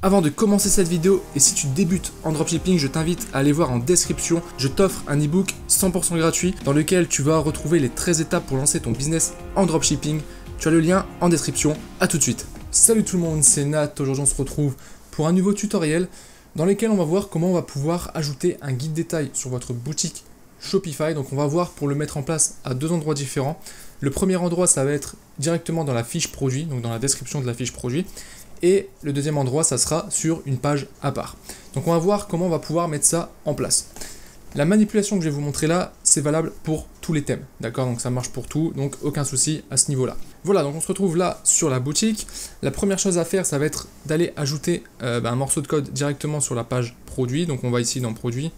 Avant de commencer cette vidéo, et si tu débutes en dropshipping, je t'invite à aller voir en description. Je t'offre un ebook 100% gratuit dans lequel tu vas retrouver les 13 étapes pour lancer ton business en dropshipping. Tu as le lien en description. À tout de suite. Salut tout le monde, c'est Nat. Aujourd'hui on se retrouve pour un nouveau tutoriel dans lequel on va voir comment on va pouvoir ajouter un guide détail sur votre boutique Shopify. Donc on va voir pour le mettre en place à deux endroits différents. Le premier endroit, ça va être directement dans la fiche produit, donc dans la description de la fiche produit. Et le deuxième endroit, ça sera sur une page à part. Donc on va voir comment on va pouvoir mettre ça en place. La manipulation que je vais vous montrer là, c'est valable pour tous les thèmes, d'accord? Donc ça marche pour tout, donc aucun souci à ce niveau-là. Voilà, donc on se retrouve là sur la boutique. La première chose à faire, ça va être d'aller ajouter un morceau de code directement sur la page produit. Donc on va ici dans produit.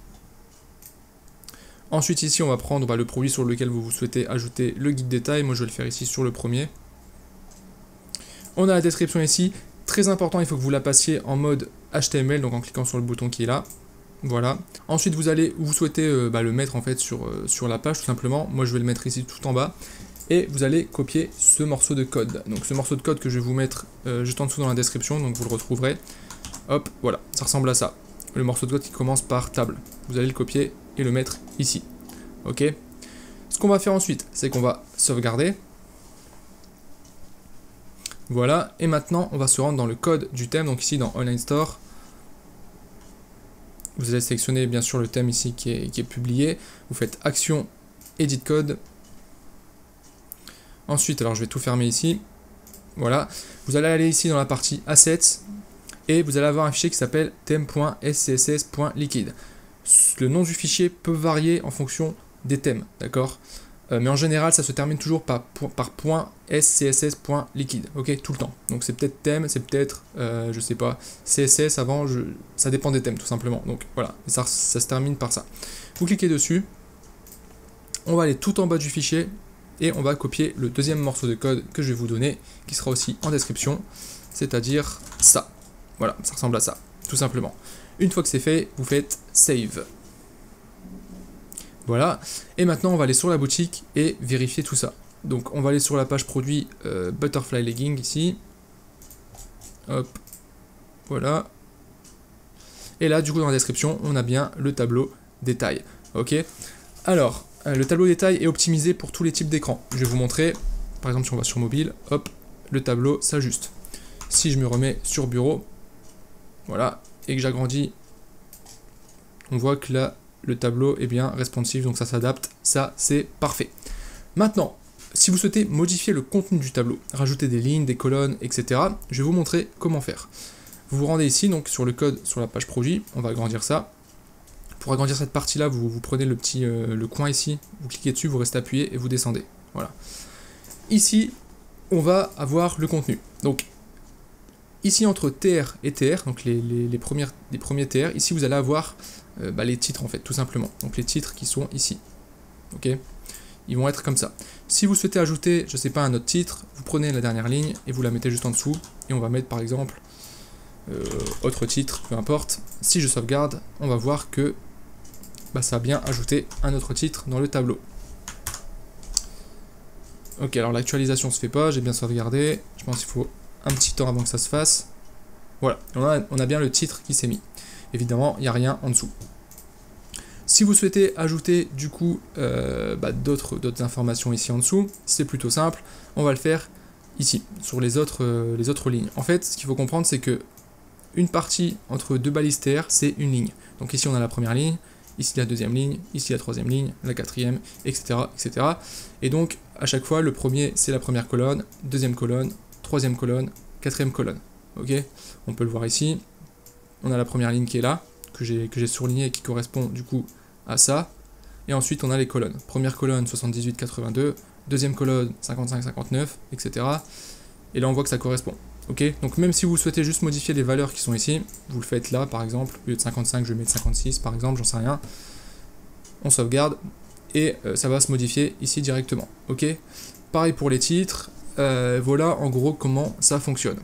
Ensuite ici, on va prendre le produit sur lequel vous souhaitez ajouter le guide détail. Moi, je vais le faire ici sur le premier. On a la description ici. Très important, il faut que vous la passiez en mode HTML, donc en cliquant sur le bouton qui est là. Voilà. Ensuite, vous souhaitez le mettre en fait sur la page tout simplement. Moi, je vais le mettre ici tout en bas. Et vous allez copier ce morceau de code. Donc ce morceau de code que je vais vous mettre juste en dessous dans la description, donc vous le retrouverez. Hop, voilà, ça ressemble à ça. Le morceau de code qui commence par table. Vous allez le copier et le mettre ici. Ok. Ce qu'on va faire ensuite, c'est qu'on va sauvegarder. Voilà, et maintenant on va se rendre dans le code du thème, donc ici dans Online Store. Vous allez sélectionner bien sûr le thème ici qui est publié. Vous faites Action, Edit Code. Ensuite, alors je vais tout fermer ici. Voilà, vous allez aller ici dans la partie Assets et vous allez avoir un fichier qui s'appelle theme.scss.liquid. Le nom du fichier peut varier en fonction des thèmes, d'accord? Mais en général, ça se termine toujours par .scss.liquid, ok, tout le temps. Donc c'est peut-être thème, c'est peut-être, je sais pas, CSS avant, ça dépend des thèmes tout simplement. Donc voilà, et ça se termine par ça. Vous cliquez dessus, on va aller tout en bas du fichier et on va copier le deuxième morceau de code que je vais vous donner, qui sera aussi en description, c'est-à-dire ça. Voilà, ça ressemble à ça, tout simplement. Une fois que c'est fait, vous faites Save. Voilà, et maintenant on va aller sur la boutique et vérifier tout ça. Donc on va aller sur la page produit Butterfly Legging ici. Hop, voilà. Et là du coup dans la description on a bien le tableau détail. Ok. Alors le tableau détail est optimisé pour tous les types d'écran. Je vais vous montrer, par exemple si on va sur mobile, hop, le tableau s'ajuste. Si je me remets sur bureau, voilà, et que j'agrandis, on voit que là le tableau est bien responsive, donc ça s'adapte, ça c'est parfait. Maintenant, si vous souhaitez modifier le contenu du tableau, rajouter des lignes, des colonnes, etc., je vais vous montrer comment faire. Vous vous rendez ici, donc sur le code, sur la page produit, on va agrandir ça. Pour agrandir cette partie-là, vous prenez le coin ici, vous cliquez dessus, vous restez appuyé et vous descendez. Voilà. Ici, on va avoir le contenu. Donc, ici entre TR et TR, donc les premiers TR, ici vous allez avoir les titres en fait, tout simplement. Donc les titres qui sont ici. Ok, ils vont être comme ça. Si vous souhaitez ajouter, je sais pas, un autre titre, vous prenez la dernière ligne et vous la mettez juste en dessous. Et on va mettre par exemple autre titre, peu importe. Si je sauvegarde, on va voir que ça a bien ajouté un autre titre dans le tableau. Ok, alors l'actualisation se fait pas, j'ai bien sauvegardé. Je pense qu'il faut un petit temps avant que ça se fasse. Voilà, on a bien le titre qui s'est mis. Évidemment, il n'y a rien en dessous. Si vous souhaitez ajouter du coup d'autres informations ici en dessous, c'est plutôt simple. On va le faire ici, sur les autres lignes. En fait, ce qu'il faut comprendre, c'est que une partie entre deux balises TR, c'est une ligne. Donc ici, on a la première ligne, ici la deuxième ligne, ici la troisième ligne, la quatrième, etc., etc. Et donc, à chaque fois, le premier, c'est la première colonne, deuxième colonne, troisième colonne, quatrième colonne. Ok, on peut le voir ici. On a la première ligne qui est là, que j'ai surlignée et qui correspond du coup à ça. Et ensuite on a les colonnes. Première colonne 78, 82, deuxième colonne 55, 59, etc. Et là on voit que ça correspond. Ok, donc même si vous souhaitez juste modifier les valeurs qui sont ici, vous le faites là par exemple, au lieu de 55 je vais mettre 56 par exemple, j'en sais rien. On sauvegarde et ça va se modifier ici directement. Ok, pareil pour les titres. Voilà en gros comment ça fonctionne.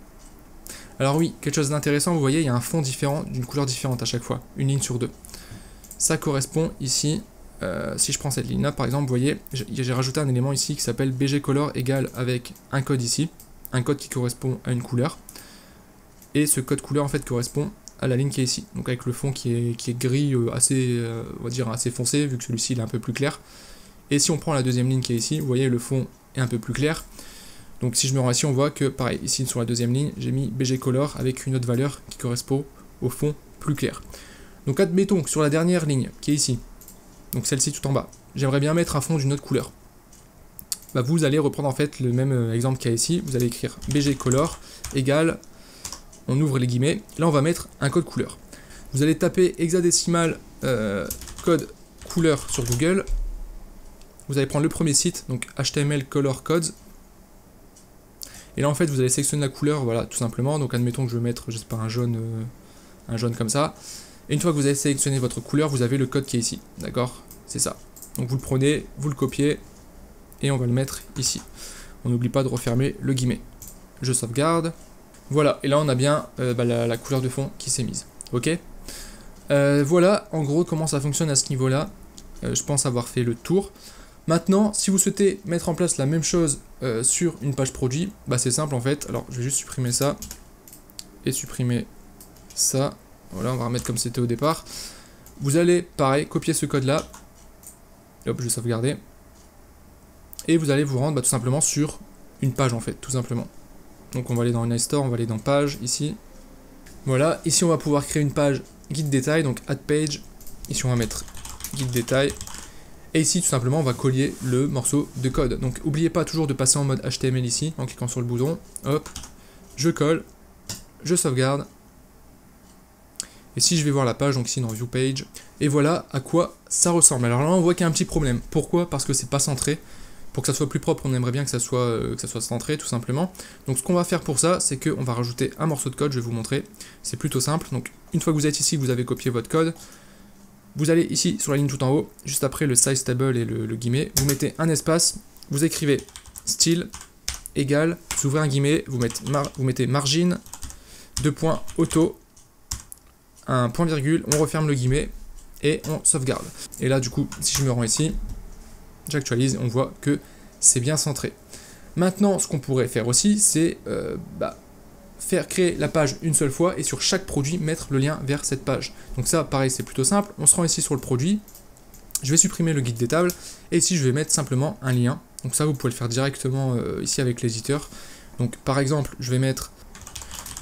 Alors oui, quelque chose d'intéressant, vous voyez, il y a un fond différent, d'une couleur différente à chaque fois, une ligne sur deux. Ça correspond ici, si je prends cette ligne-là, par exemple, vous voyez, j'ai rajouté un élément ici qui s'appelle BG Color égale avec un code ici, un code qui correspond à une couleur. et ce code couleur en fait correspond à la ligne qui est ici, donc avec le fond qui est gris assez, on va dire assez foncé, vu que celui-ci il est un peu plus clair. Et si on prend la deuxième ligne qui est ici, vous voyez le fond est un peu plus clair. Donc si je me rends ici, on voit que pareil, ici sur la deuxième ligne, j'ai mis BG Color avec une autre valeur qui correspond au fond plus clair. Donc admettons que sur la dernière ligne qui est ici, donc celle-ci tout en bas, j'aimerais bien mettre un fond d'une autre couleur. Bah vous allez reprendre en fait le même exemple qu'il y a ici, vous allez écrire BG Color égale, on ouvre les guillemets, là on va mettre un code couleur. Vous allez taper hexadécimal code couleur sur Google, vous allez prendre le premier site, donc HTML Color Codes, et là en fait vous allez sélectionner la couleur, voilà tout simplement, donc admettons que je vais mettre, je sais pas, un jaune comme ça, et une fois que vous avez sélectionné votre couleur, vous avez le code qui est ici, d'accord, c'est ça. Donc vous le prenez, vous le copiez, et on va le mettre ici. On n'oublie pas de refermer le guillemet. Je sauvegarde. Voilà, et là on a bien la couleur de fond qui s'est mise. Ok. Voilà, en gros, comment ça fonctionne à ce niveau-là. Je pense avoir fait le tour. Maintenant, si vous souhaitez mettre en place la même chose sur une page produit, bah c'est simple en fait. Alors, je vais juste supprimer ça et supprimer ça. Voilà, on va remettre comme c'était au départ. Vous allez, pareil, copier ce code-là. Hop, je vais sauvegarder. Et vous allez vous rendre tout simplement sur une page en fait, tout simplement. Donc on va aller dans iStore, on va aller dans page, ici. Voilà, ici on va pouvoir créer une page guide détail, donc add page. Ici on va mettre guide détail. Et ici tout simplement on va coller le morceau de code. Donc n'oubliez pas toujours de passer en mode HTML ici, en cliquant sur le bouton. Hop, je colle, je sauvegarde. Et si je vais voir la page, donc ici dans View Page, et voilà à quoi ça ressemble. Alors là on voit qu'il y a un petit problème. Pourquoi? Parce que c'est pas centré. Pour que ça soit plus propre, on aimerait bien que ça soit centré, tout simplement. Donc ce qu'on va faire pour ça, c'est qu'on va rajouter un morceau de code, je vais vous montrer. C'est plutôt simple. Donc une fois que vous êtes ici, que vous avez copié votre code, vous allez ici sur la ligne tout en haut, juste après le size table et le guillemet, vous mettez un espace, vous écrivez style égale, vous ouvrez un guillemet, vous mettez margin, auto, un point virgule, on referme le guillemet et on sauvegarde. Et là du coup, si je me rends ici, j'actualise, on voit que c'est bien centré. Maintenant, ce qu'on pourrait faire aussi, c'est faire créer la page une seule fois et sur chaque produit, mettre le lien vers cette page. Donc ça, pareil, c'est plutôt simple. On se rend ici sur le produit. Je vais supprimer le guide des tables et ici, je vais mettre simplement un lien. Donc ça, vous pouvez le faire directement ici avec l'éditeur. Donc par exemple, je vais mettre,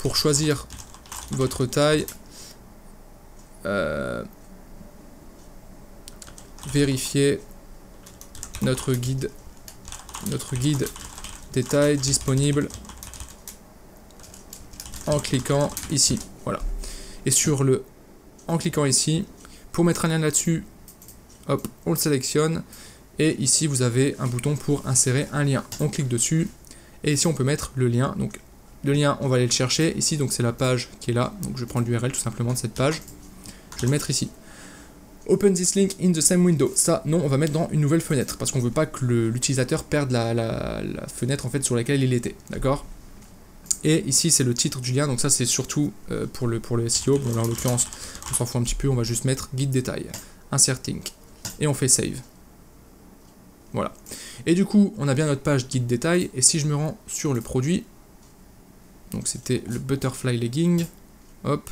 pour choisir votre taille, vérifier notre guide détail disponible en cliquant ici, voilà. Et en cliquant ici, pour mettre un lien là-dessus, hop, on le sélectionne, et ici vous avez un bouton pour insérer un lien. On clique dessus, et ici on peut mettre le lien. Donc le lien, on va aller le chercher ici, donc c'est la page qui est là. Donc je prends l'URL tout simplement de cette page, je vais le mettre ici. Open this link in the same window. Ça, non, on va mettre dans une nouvelle fenêtre, parce qu'on ne veut pas que l'utilisateur perde la fenêtre en fait sur laquelle il était, d'accord? Et ici, c'est le titre du lien, donc ça, c'est surtout pour le SEO. Bon, là, en l'occurrence, on s'en fout un petit peu, on va juste mettre guide détail, inserting, et on fait save. Voilà. Et du coup, on a bien notre page guide détail, et si je me rends sur le produit, donc c'était le butterfly legging, hop,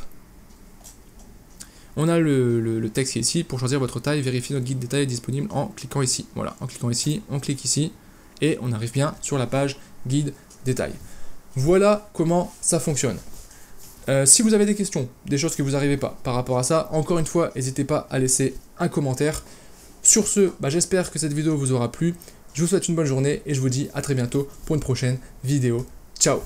on a le texte qui est ici. Pour choisir votre taille, vérifiez notre guide détail est disponible en cliquant ici. Voilà, en cliquant ici, on clique ici et on arrive bien sur la page guide détail. Voilà comment ça fonctionne. Si vous avez des questions, des choses que vous n'arrivez pas par rapport à ça, encore une fois, n'hésitez pas à laisser un commentaire. Sur ce, j'espère que cette vidéo vous aura plu. Je vous souhaite une bonne journée et je vous dis à très bientôt pour une prochaine vidéo. Ciao!